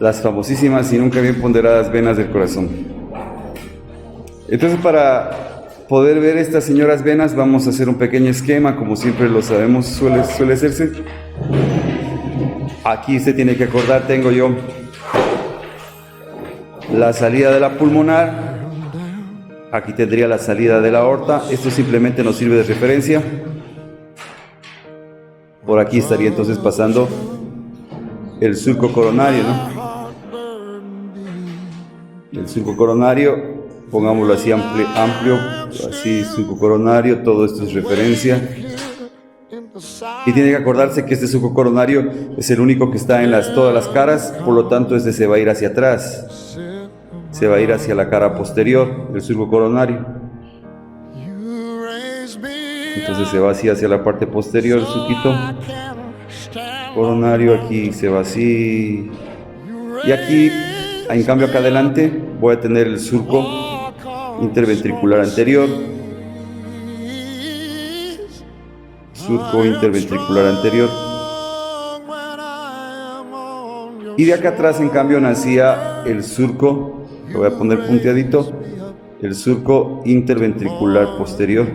las famosísimas y nunca bien ponderadas venas del corazón. Entonces, para poder ver estas señoras venas, vamos a hacer un pequeño esquema, como siempre lo sabemos, suele hacerse. Aquí usted tiene que acordar, tengo yo la salida de la pulmonar, aquí tendría la salida de la aorta, esto simplemente nos sirve de referencia. Por aquí estaría entonces pasando el surco coronario, ¿no? El surco coronario, pongámoslo así amplio, así surco coronario, todo esto es referencia. Y tiene que acordarse que este surco coronario es el único que está en todas las caras, por lo tanto este se va a ir hacia atrás, se va a ir hacia la cara posterior, el surco coronario. Entonces se va así hacia la parte posterior, el surquito coronario, aquí se va así. Y aquí, en cambio acá adelante, voy a tener el surco interventricular anterior. Surco interventricular anterior. Y de acá atrás, en cambio, nacía el surco, lo voy a poner punteadito, el surco interventricular posterior.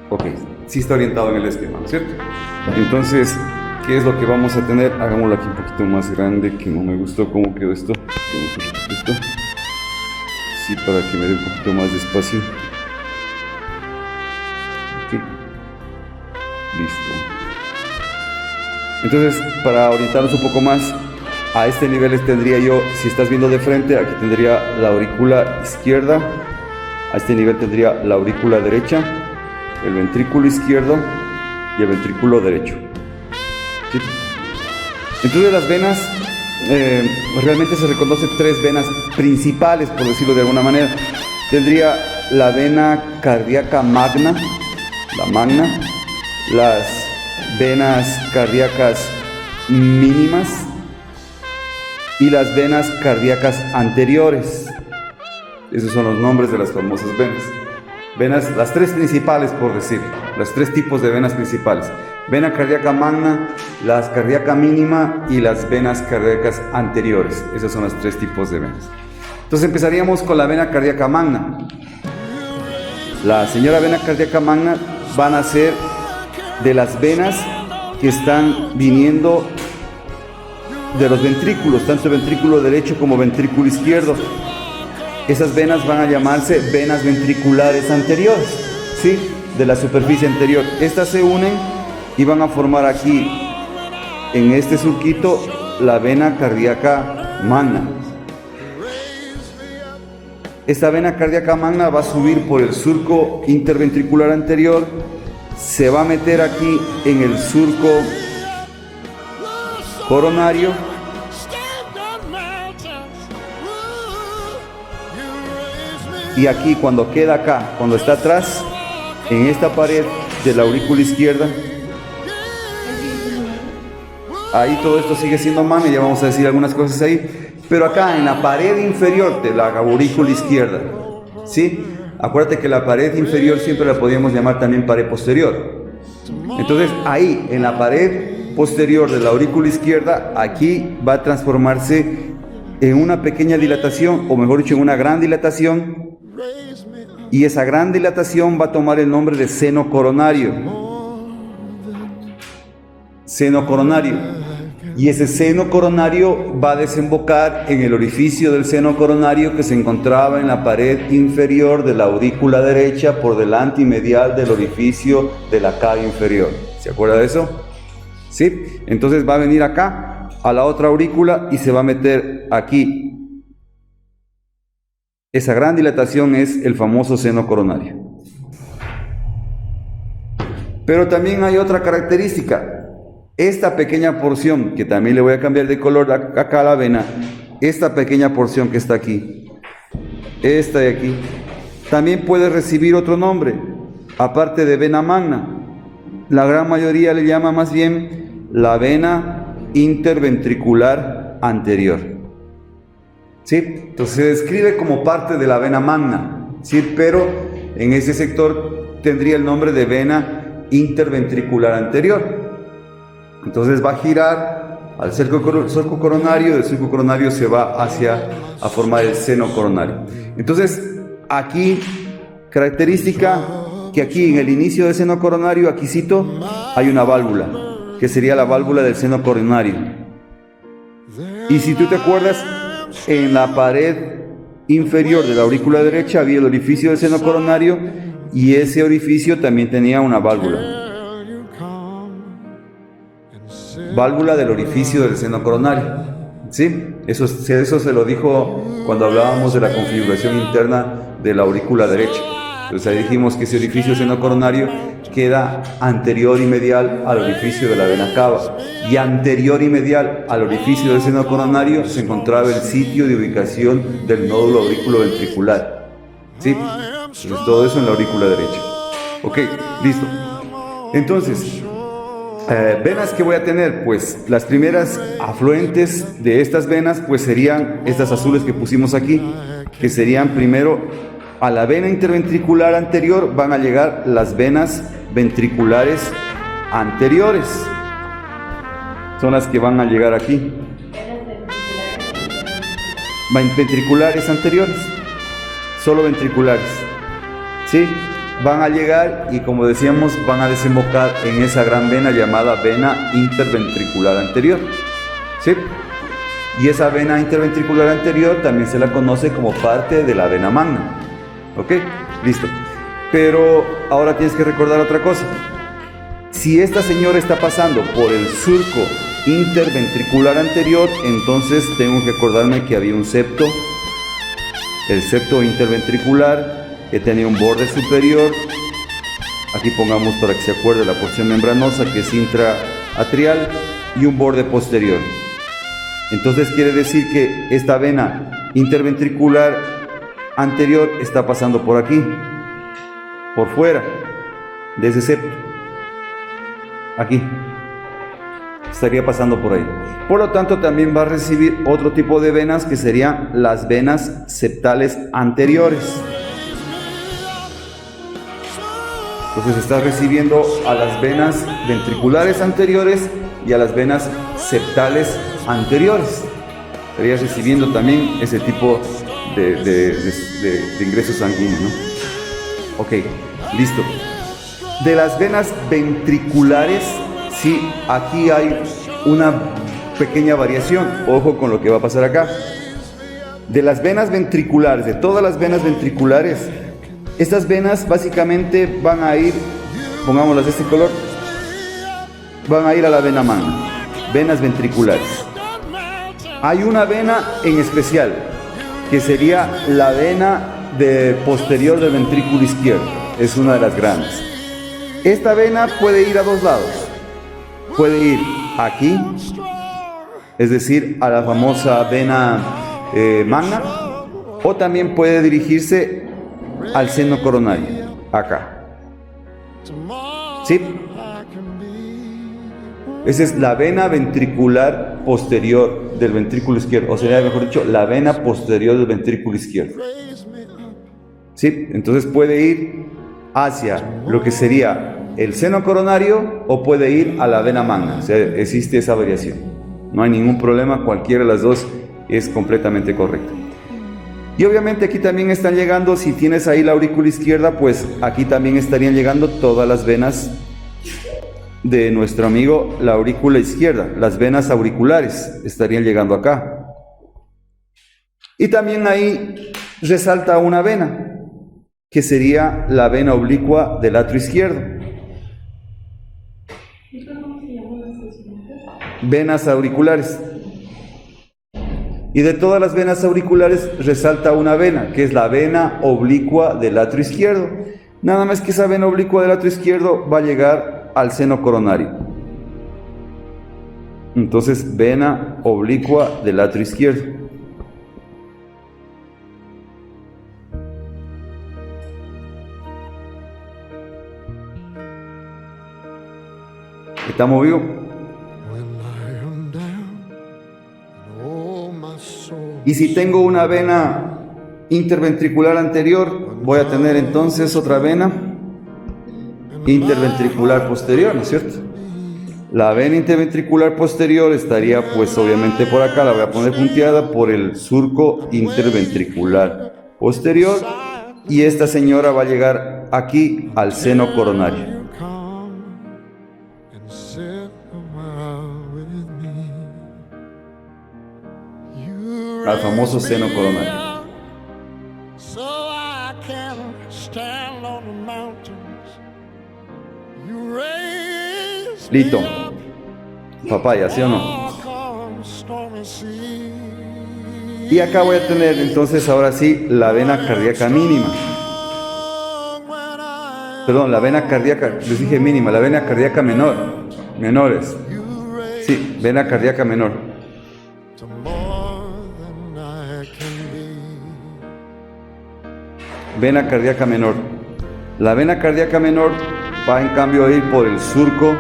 Ok, sí está orientado en el esquema, ¿no es cierto? Entonces, ¿qué es lo que vamos a tener? Hagámoslo aquí un poquito más grande, que no me gustó cómo quedó esto. Sí, para que me dé un poquito más de espacio. Ok, listo. Entonces, para orientarnos un poco más, a este nivel tendría yo, si estás viendo de frente, aquí tendría la aurícula izquierda, a este nivel tendría la aurícula derecha, el ventrículo izquierdo y el ventrículo derecho. ¿Sí? Entonces las venas, realmente se reconocen tres venas principales, por decirlo de alguna manera. Tendría la vena cardíaca magna, la magna, las venas cardíacas mínimas y las venas cardíacas anteriores. Esos son los nombres de las famosas venas. Venas, las tres principales, por decir, los tres tipos de venas principales: vena cardíaca magna, las cardíaca mínima y las venas cardíacas anteriores. Esos son los tres tipos de venas. Entonces empezaríamos con la vena cardíaca magna. La señora vena cardíaca magna van a ser de las venas que están viniendo de los ventrículos, tanto el ventrículo derecho como ventrículo izquierdo. Esas venas van a llamarse venas ventriculares anteriores, ¿sí? De la superficie anterior. Estas se unen y van a formar aquí, en este surquito, la vena cardíaca magna. Esta vena cardíaca magna va a subir por el surco interventricular anterior, se va a meter aquí en el surco coronario, y aquí cuando queda acá, cuando está atrás, en esta pared de la aurícula izquierda, ahí todo esto sigue siendo magna, ya vamos a decir algunas cosas ahí, pero acá en la pared inferior de la aurícula izquierda, ¿sí? Acuérdate que la pared inferior siempre la podíamos llamar también pared posterior. Entonces ahí, en la pared posterior de la aurícula izquierda, aquí va a transformarse en una pequeña dilatación, o mejor dicho, en una gran dilatación, y esa gran dilatación va a tomar el nombre de seno coronario. Seno coronario. Y ese seno coronario va a desembocar en el orificio del seno coronario que se encontraba en la pared inferior de la aurícula derecha, por delante y medial del orificio de la cava inferior. ¿Se acuerda de eso? ¿Sí? Entonces va a venir acá a la otra aurícula y se va a meter aquí. Esa gran dilatación es el famoso seno coronario. Pero también hay otra característica. Esta pequeña porción, que también le voy a cambiar de color acá a la vena, esta pequeña porción que está aquí, esta de aquí, también puede recibir otro nombre, aparte de vena magna. La gran mayoría le llama más bien la vena interventricular anterior. ¿Sí? Entonces se describe como parte de la vena magna, ¿sí? Pero en ese sector tendría el nombre de vena interventricular anterior. Entonces va a girar al surco coronario, del surco coronario se va a formar el seno coronario. Entonces, aquí, característica, que aquí en el inicio del seno coronario, aquí cito, hay una válvula, que sería la válvula del seno coronario. Y si tú te acuerdas, en la pared inferior de la aurícula derecha había el orificio del seno coronario y ese orificio también tenía una válvula. Válvula del orificio del seno coronario. ¿Sí? Eso se lo dijo cuando hablábamos de la configuración interna de la aurícula derecha. Entonces ahí dijimos que ese orificio seno coronario queda anterior y medial al orificio de la vena cava, y anterior y medial al orificio del seno coronario se encontraba el sitio de ubicación del nódulo auriculoventricular. ¿Sí? Entonces todo eso en la aurícula derecha. Ok, listo. Entonces, venas que voy a tener, pues las primeras afluentes de estas venas pues serían estas azules que pusimos aquí, que serían primero a la vena interventricular anterior van a llegar las venas ventriculares anteriores, son las que van a llegar aquí. Ventriculares anteriores, solo ventriculares, ¿sí? Van a llegar y, como decíamos, van a desembocar en esa gran vena llamada vena interventricular anterior, ¿sí? Y esa vena interventricular anterior también se la conoce como parte de la vena magna. ¿Ok? Listo. Pero ahora tienes que recordar otra cosa. Si esta señora está pasando por el surco interventricular anterior, entonces tengo que acordarme que había un septo, el septo interventricular, que tenía un borde superior. Aquí pongamos para que se acuerde la porción membranosa, que es intraatrial, y un borde posterior. Entonces quiere decir que esta vena interventricular anterior está pasando por aquí, por fuera de ese septo, aquí estaría pasando por ahí. Por lo tanto, también va a recibir otro tipo de venas, que serían las venas septales anteriores. Entonces está recibiendo a las venas ventriculares anteriores y a las venas septales anteriores. Estaría recibiendo también ese tipo de ingreso sanguíneo, ¿no? Ok, listo. De las venas ventriculares, sí, aquí hay una pequeña variación. Ojo con lo que va a pasar acá. De las venas ventriculares, de todas las venas ventriculares, estas venas básicamente van a ir, pongámoslas de este color, van a ir a la vena magna, venas ventriculares. Hay una vena en especial, que sería la vena posterior del ventrículo izquierdo, es una de las grandes. Esta vena puede ir a dos lados, puede ir aquí, es decir, a la famosa vena magna, o también puede dirigirse al seno coronario, acá. ¿Sí? Esa es la vena ventricular posterior del ventrículo izquierdo, o sería mejor dicho, la vena posterior del ventrículo izquierdo. ¿Sí? Entonces puede ir hacia lo que sería el seno coronario o puede ir a la vena magna. O sea, existe esa variación. No hay ningún problema, cualquiera de las dos es completamente correcta. Y obviamente aquí también están llegando, si tienes ahí la aurícula izquierda, pues aquí también estarían llegando todas las venas de nuestro amigo la aurícula izquierda, las venas auriculares estarían llegando acá. Y también ahí resalta una vena, que sería la vena oblicua del atrio izquierdo. Venas auriculares. Y de todas las venas auriculares resalta una vena, que es la vena oblicua del atrio izquierdo. Nada más que esa vena oblicua del atrio izquierdo va a llegar al seno coronario. Entonces, vena oblicua del atrio izquierdo. ¿Estamos vivos? Y si tengo una vena interventricular anterior, voy a tener entonces otra vena interventricular posterior, ¿no es cierto? La vena interventricular posterior estaría pues obviamente por acá, la voy a poner punteada por el surco interventricular posterior, y esta señora va a llegar aquí al seno coronario, al famoso seno coronario. Listo. Papaya, ¿sí o no? Y acá voy a tener entonces ahora sí la vena cardíaca mínima. Perdón, la vena cardíaca, les dije mínima, la vena cardíaca menor. Menores. Sí, vena cardíaca menor. Vena cardíaca menor. La vena cardíaca menor va en cambio a ir por el surco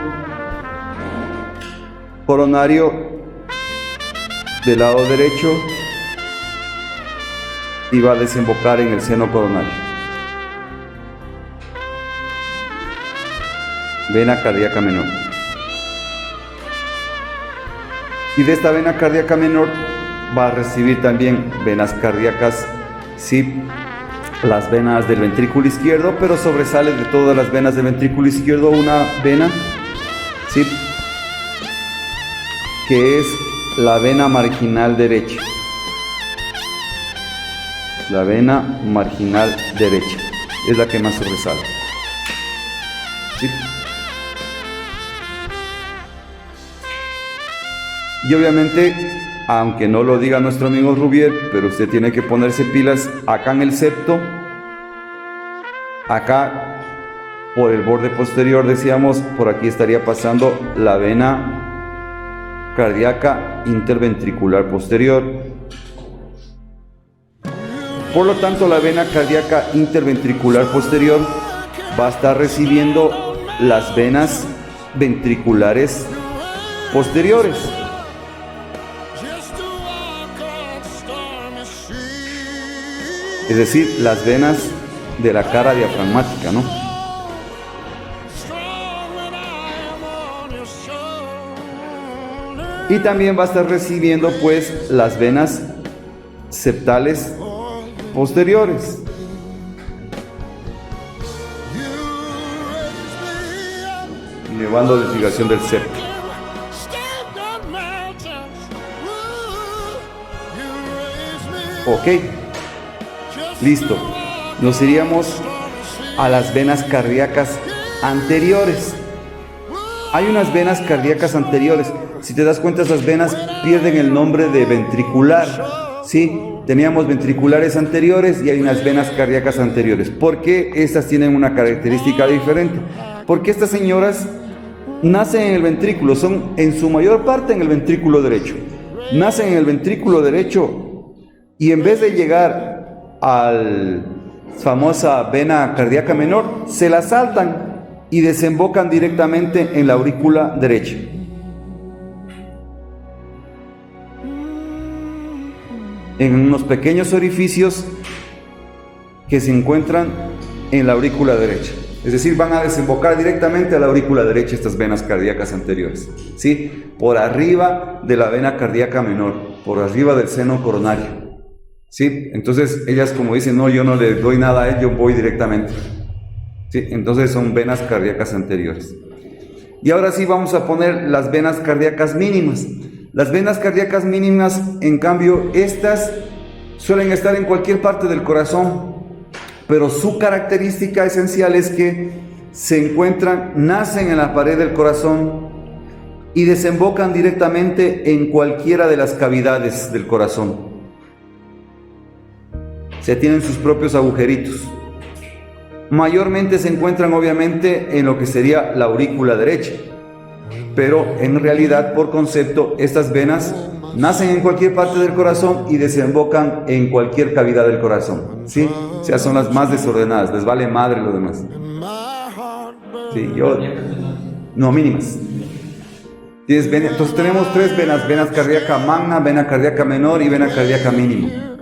coronario del lado derecho y va a desembocar en el seno coronario. Vena cardíaca menor. Y de esta vena cardíaca menor va a recibir también venas cardíacas, sí, las venas del ventrículo izquierdo, pero sobresale de todas las venas del ventrículo izquierdo una vena, sí, que es la vena marginal derecha. La vena marginal derecha es la que más sobresale. ¿Sí? Y obviamente, aunque no lo diga nuestro amigo Rubier, pero usted tiene que ponerse pilas acá en el septo, acá por el borde posterior, decíamos, por aquí estaría pasando la vena cardíaca interventricular posterior. Por lo tanto, la vena cardíaca interventricular posterior va a estar recibiendo las venas ventriculares posteriores. Es decir, las venas de la cara diafragmática, ¿no? Y también va a estar recibiendo pues las venas septales posteriores. Llevando desligación del septo. Ok. Listo. Nos iríamos a las venas cardíacas anteriores. Hay unas venas cardíacas anteriores. Si te das cuenta, esas venas pierden el nombre de ventricular. ¿Sí? Teníamos ventriculares anteriores y hay unas venas cardíacas anteriores. ¿Por qué estas tienen una característica diferente? Porque estas señoras nacen en el ventrículo, son en su mayor parte en el ventrículo derecho. Nacen en el ventrículo derecho y en vez de llegar a la famosa vena cardíaca menor, se la saltan y desembocan directamente en la aurícula derecha. En unos pequeños orificios que se encuentran en la aurícula derecha. Es decir, van a desembocar directamente a la aurícula derecha estas venas cardíacas anteriores, ¿sí? Por arriba de la vena cardíaca menor, por arriba del seno coronario, ¿sí? Entonces, ellas como dicen, no, yo no le doy nada a él, yo voy directamente, ¿sí? Entonces son venas cardíacas anteriores. Y ahora sí vamos a poner las venas cardíacas mínimas. Las venas cardíacas mínimas, en cambio, estas suelen estar en cualquier parte del corazón, pero su característica esencial es que se encuentran, nacen en la pared del corazón y desembocan directamente en cualquiera de las cavidades del corazón. Se tienen sus propios agujeritos. Mayormente se encuentran obviamente en lo que sería la aurícula derecha, pero en realidad, por concepto, estas venas nacen en cualquier parte del corazón y desembocan en cualquier cavidad del corazón, ¿sí? O sea, son las más desordenadas, les vale madre lo demás. Sí, no, mínimas. Entonces tenemos tres venas: vena cardíaca magna, vena cardíaca menor y vena cardíaca mínima.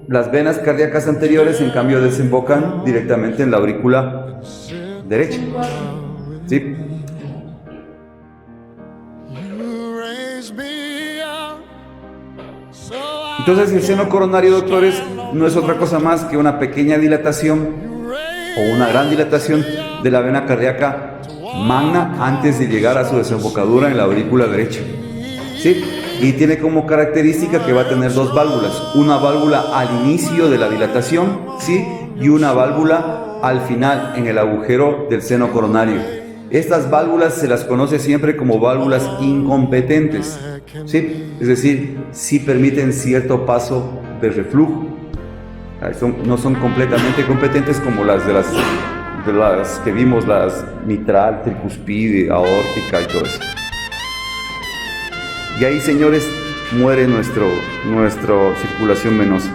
Las venas cardíacas anteriores, en cambio, desembocan directamente en la aurícula derecha. ¿sí? Entonces el seno coronario, doctores, no es otra cosa más que una pequeña dilatación o una gran dilatación de la vena cardíaca magna antes de llegar a su desembocadura en la aurícula derecha, ¿sí? Y tiene como característica que va a tener dos válvulas, una válvula al inicio de la dilatación, ¿sí? Y una válvula al final en el agujero del seno coronario. Estas válvulas se las conoce siempre como válvulas incompetentes, ¿sí? Es decir, sí permiten cierto paso de reflujo. No son completamente competentes como las de las que vimos, las mitral, tricuspide, aórtica y todo eso. Y ahí, señores, muere nuestra circulación venosa.